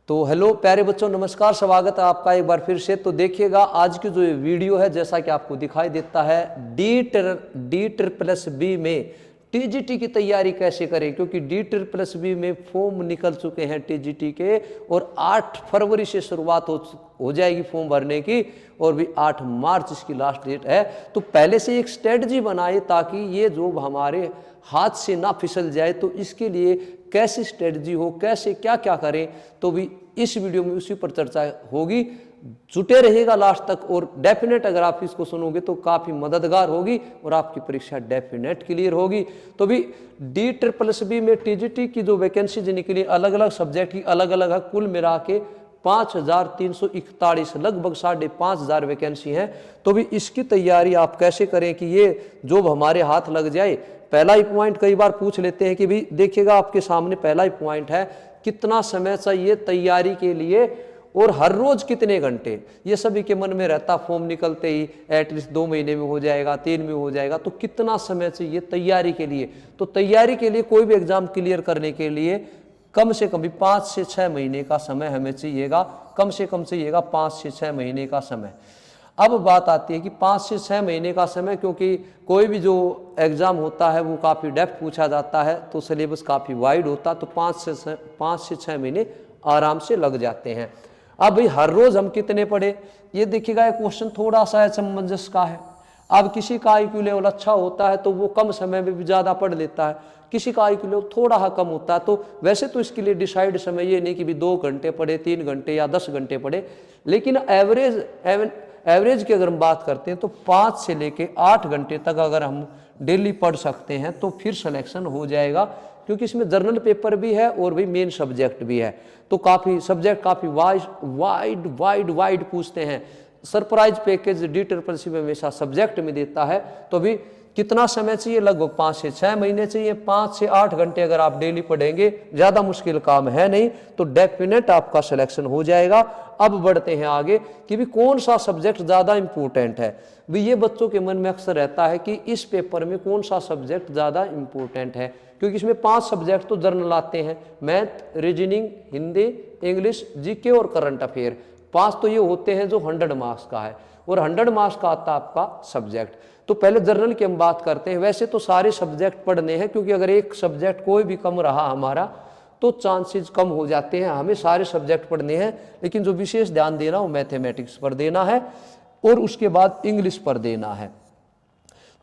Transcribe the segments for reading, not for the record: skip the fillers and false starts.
तो हेलो प्यारे बच्चों, नमस्कार, स्वागत है आपका एक बार फिर से। तो देखिएगा आज की जो वीडियो है, जैसा कि आपको दिखाई देता है, D+B में टीजीटी की तैयारी कैसे करें, क्योंकि D+B में फॉर्म निकल चुके हैं टीजीटी के और 8 फरवरी से शुरुआत हो जाएगी फॉर्म भरने की और भी 8 मार्च इसकी लास्ट डेट है। तो पहले से एक स्ट्रेटजी बनाए ताकि ये जॉब हमारे हाथ से ना फिसल जाए। तो इसके लिए कैसी स्ट्रेटजी हो, कैसे क्या क्या करें, तो भी इस वीडियो में उसी पर चर्चा होगी। जुटे रहिएगा लास्ट तक और डेफिनेट अगर आप इसको सुनोगे तो काफ़ी मददगार होगी और आपकी परीक्षा डेफिनेट क्लियर होगी। तो भी D+B में टीजीटी की जो वैकेंसी निकली अलग अलग सब्जेक्ट की अलग अलग है, कुल मिला के 5341, लगभग 5500 वैकेंसी हैं। तो भी इसकी तैयारी आप कैसे करें कि ये जॉब हमारे हाथ लग जाए। पहला ही पॉइंट कई बार पूछ लेते हैं कि भी देखिएगा आपके सामने पहला ही पॉइंट है, कितना समय चाहिए तैयारी के लिए और हर रोज कितने घंटे। ये सभी के मन में रहता, फॉर्म निकलते ही एटलीस्ट 2 महीने में हो जाएगा, 3 में हो जाएगा, तो कितना समय चाहिए तैयारी के लिए। तो तैयारी के लिए कोई भी एग्जाम क्लियर करने के लिए कम से कम भी 5 से 6 महीने का समय हमें चाहिएगा, कम से कम चाहिएगा 5 से 6 महीने का समय। अब बात आती है कि 5 से 6 महीने का समय, क्योंकि कोई भी जो एग्ज़ाम होता है वो काफ़ी डेप्थ पूछा जाता है, तो सिलेबस काफ़ी वाइड होता है, तो 5 से 6 महीने आराम से लग जाते हैं। अब भाई हर रोज़ हम कितने पढ़े, ये देखिएगा एक क्वेश्चन थोड़ा सा असमंजस का है। अब किसी का IQ लेवल अच्छा होता है तो वो कम समय में भी ज़्यादा पढ़ लेता है, किसी का IQ लेवल थोड़ा कम होता है। तो वैसे तो इसके लिए डिसाइड समय ये नहीं कि भी 2 घंटे पढ़े, 3 घंटे या 10 घंटे पढ़े, लेकिन एवरेज की अगर हम बात करते हैं तो 5 से लेके 8 घंटे तक अगर हम डेली पढ़ सकते हैं तो फिर सिलेक्शन हो जाएगा, क्योंकि इसमें जर्नल पेपर भी है और भी मेन सब्जेक्ट भी है। तो काफ़ी सब्जेक्ट काफ़ी वाइड पूछते हैं। सरप्राइज पैकेज D+C में हमेशा सब्जेक्ट में देता है। तो अभी कितना समय चाहिए, लगभग 5 से 6 महीने चाहिए। 5 से 8 घंटे अगर आप डेली पढ़ेंगे, ज़्यादा मुश्किल काम है नहीं, तो डेफिनेट आपका सिलेक्शन हो जाएगा। अब बढ़ते हैं आगे कि भी कौन सा सब्जेक्ट ज़्यादा इम्पोर्टेंट है। भी ये बच्चों के मन में अक्सर रहता है कि इस पेपर में कौन सा सब्जेक्ट ज़्यादा इम्पोर्टेंट है, क्योंकि इसमें 5 सब्जेक्ट तो जर्नल आते हैं, math, reasoning, Hindi, English, GK और करंट अफेयर। 5 तो ये होते हैं जो 100 मार्क्स का है और 100 मार्क्स का आता है आपका सब्जेक्ट। तो पहले जर्नल की हम बात करते हैं। वैसे तो सारे सब्जेक्ट पढ़ने हैं, क्योंकि अगर एक सब्जेक्ट कोई भी कम रहा हमारा तो चांसेस कम हो जाते हैं। हमें सारे सब्जेक्ट पढ़ने हैं, लेकिन जो विशेष ध्यान देना वो मैथमेटिक्स पर देना है और उसके बाद इंग्लिश पर देना है,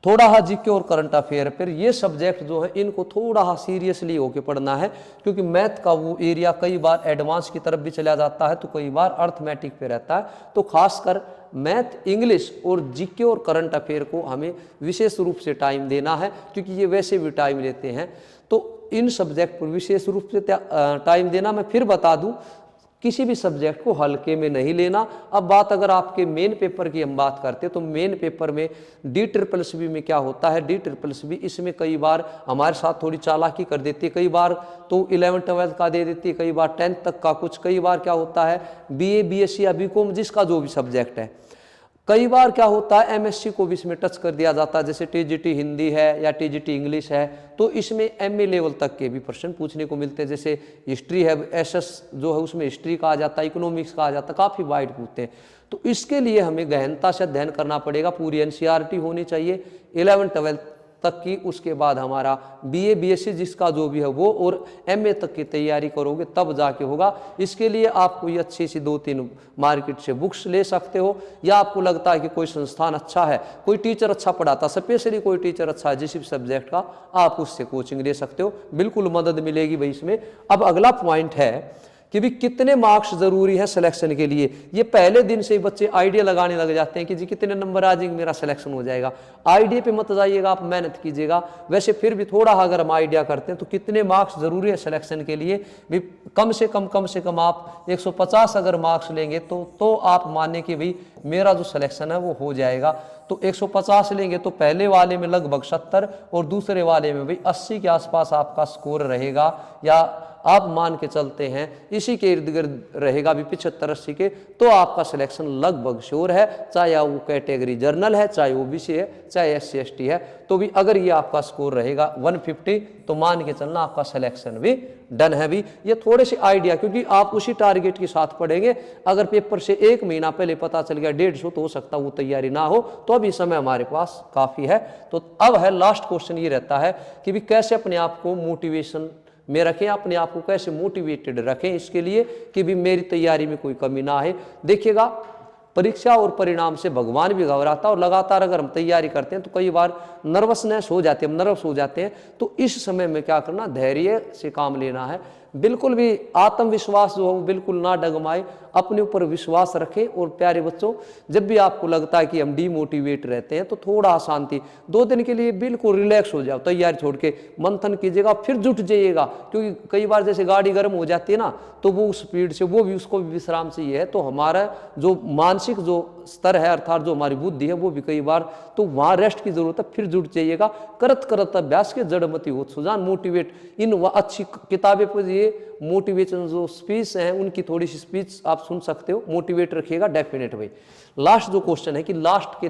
थोड़ा सा जीके और करंट अफेयर पर। ये सब्जेक्ट जो है इनको थोड़ा सा सीरियसली होके पढ़ना है, क्योंकि मैथ का वो एरिया कई बार एडवांस की तरफ भी चला जाता है, तो कई बार अर्थमेटिक पे रहता है। तो खासकर मैथ, इंग्लिश और जीके और करंट अफेयर को हमें विशेष रूप से टाइम देना है, क्योंकि ये वैसे भी टाइम लेते हैं। तो इन सब्जेक्ट पर विशेष रूप से टाइम देना। मैं फिर बता दूं, किसी भी सब्जेक्ट को हल्के में नहीं लेना। अब बात अगर आपके मेन पेपर की हम बात करते हैं तो मेन पेपर में D+B में क्या होता है, D+B इसमें कई बार हमारे साथ थोड़ी चालाकी कर देती है। कई बार तो 11th 12th का दे देती है, कई बार 10th तक का कुछ, कई बार क्या होता है BA BSc या BCom जिसका जो भी सब्जेक्ट है। कई बार क्या होता है MSc को भी इसमें टच कर दिया जाता है, जैसे TGT हिंदी है या TGT इंग्लिश है, तो इसमें MA लेवल तक के भी प्रश्न पूछने को मिलते हैं। जैसे हिस्ट्री है, SS जो है उसमें हिस्ट्री का आ जाता है, इकोनॉमिक्स का आ जाता है, काफ़ी वाइड पूछते हैं। तो इसके लिए हमें गहनता से अध्ययन करना पड़ेगा। पूरी NCERT होनी चाहिए 11th 12th तक की, उसके बाद हमारा BA BSc जिसका जो भी है वो, और MA तक की तैयारी करोगे तब जाके होगा। इसके लिए आप कोई अच्छी सी 2-3 मार्केट से बुक्स ले सकते हो, या आपको लगता है कि कोई संस्थान अच्छा है, कोई टीचर अच्छा पढ़ाता, स्पेशली कोई टीचर अच्छा है जिस भी सब्जेक्ट का, आप उससे कोचिंग ले सकते हो, बिल्कुल मदद मिलेगी भाई इसमें। अब अगला पॉइंट है कि भी कितने मार्क्स जरूरी है सिलेक्शन के लिए। ये पहले दिन से ही बच्चे आइडिया लगाने लग जाते हैं कि जी कितने नंबर आ जाएंगे मेरा सिलेक्शन हो जाएगा। आइडिया पे मत जाइएगा, आप मेहनत कीजिएगा। वैसे फिर भी थोड़ा अगर हम आइडिया करते हैं तो कितने मार्क्स जरूरी है सिलेक्शन के लिए भी, कम से कम आप 150 अगर मार्क्स लेंगे तो आप माने कि भाई मेरा जो सिलेक्शन है वो हो जाएगा। तो 150 लेंगे तो पहले वाले में लगभग 70 और दूसरे वाले में भाई 80 के आसपास आपका स्कोर रहेगा, या आप मान के चलते हैं इसी के इर्द गिर्द रहेगा भी 75-80 के, तो आपका सिलेक्शन लगभग श्योर है, चाहे वो कैटेगरी जर्नल है, चाहे ओबीसी है, चाहे SC/ST है। तो भी अगर ये आपका स्कोर रहेगा 150 तो मान के चलना आपका सिलेक्शन भी डन है। भी ये थोड़े से आइडिया, क्योंकि आप उसी टारगेट के साथ पढ़ेंगे। अगर पेपर से 1 महीना पहले पता चल गया 150 तो हो सकता वो तैयारी ना हो, तो अभी समय हमारे पास काफ़ी है। तो अब है लास्ट क्वेश्चन ये रहता है कि भी कैसे अपने आप को मोटिवेशन में रखें, अपने आप को कैसे मोटिवेटेड रखें इसके लिए कि भी मेरी तैयारी में कोई कमी ना आए। देखिएगा, परीक्षा और परिणाम से भगवान भी घबराता है, और लगातार अगर हम तैयारी करते हैं तो कई बार नर्वसनेस हो जाती है, हम नर्वस हो जाते हैं। तो इस समय में क्या करना, धैर्य से काम लेना है, बिल्कुल भी आत्मविश्वास जो हो बिल्कुल ना डगमाए, अपने ऊपर विश्वास रखें। और प्यारे बच्चों, जब भी आपको लगता है कि हम डीमोटिवेट रहते हैं तो थोड़ा शांति, 2 दिन के लिए बिल्कुल रिलैक्स हो जाओ, तैयारी छोड़ के मंथन कीजिएगा, फिर जुट जाइएगा। क्योंकि कई बार जैसे गाड़ी गर्म हो जाती है ना, तो वो स्पीड से वो भी, उसको भी विश्राम चाहिए है। तो हमारा जो मानसिक जो स्तर है, अर्थात जो हमारी बुद्धि है, वो भी कई बार तो वहाँ रेस्ट की जरूरत है, फिर जुट जाइएगा। करत करत अभ्यास के जड़मती हो सुजान, मोटिवेट। इन अच्छी किताबें पर ये मोटिवेशन जो स्पीच हैं उनकी थोड़ी सी स्पीच आप सुन सकते हो, मोटिवेट रखिएगा डेफिनेट भाई। लास्ट जो क्वेश्चन है कि लास्ट के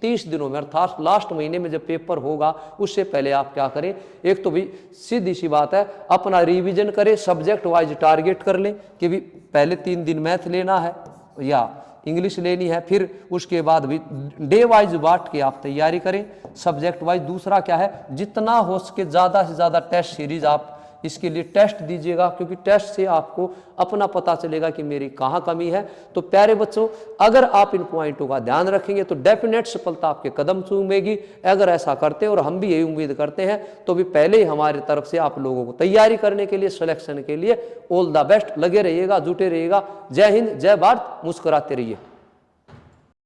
30 दिनों में, अर्थात लास्ट महीने में जब पेपर होगा उससे पहले आप क्या करें। एक तो भी सीधी सी बात है, अपना रिवीजन करें, सब्जेक्ट वाइज टारगेट कर लें कि भी पहले 3 दिन मैथ लेना है या इंग्लिश लेनी है, फिर उसके बाद भी डे वाइज बांट के आप तैयारी करें सब्जेक्ट वाइज। दूसरा क्या है, जितना हो सके ज़्यादा से ज़्यादा टेस्ट सीरीज आप इसके लिए टेस्ट दीजिएगा, क्योंकि टेस्ट से आपको अपना पता चलेगा कि मेरी कहाँ कमी है। तो प्यारे बच्चों, अगर आप इन पॉइंटों का ध्यान रखेंगे तो डेफिनेट सफलता आपके कदम चूमेगी। अगर ऐसा करते हैं, और हम भी यही उम्मीद करते हैं, तो भी पहले ही हमारी तरफ से आप लोगों को तैयारी करने के लिए, सिलेक्शन के लिए ऑल द बेस्ट। लगे रहिएगा, जुटे रहिएगा। जय हिंद, जय भारत, मुस्कुराते रहिए।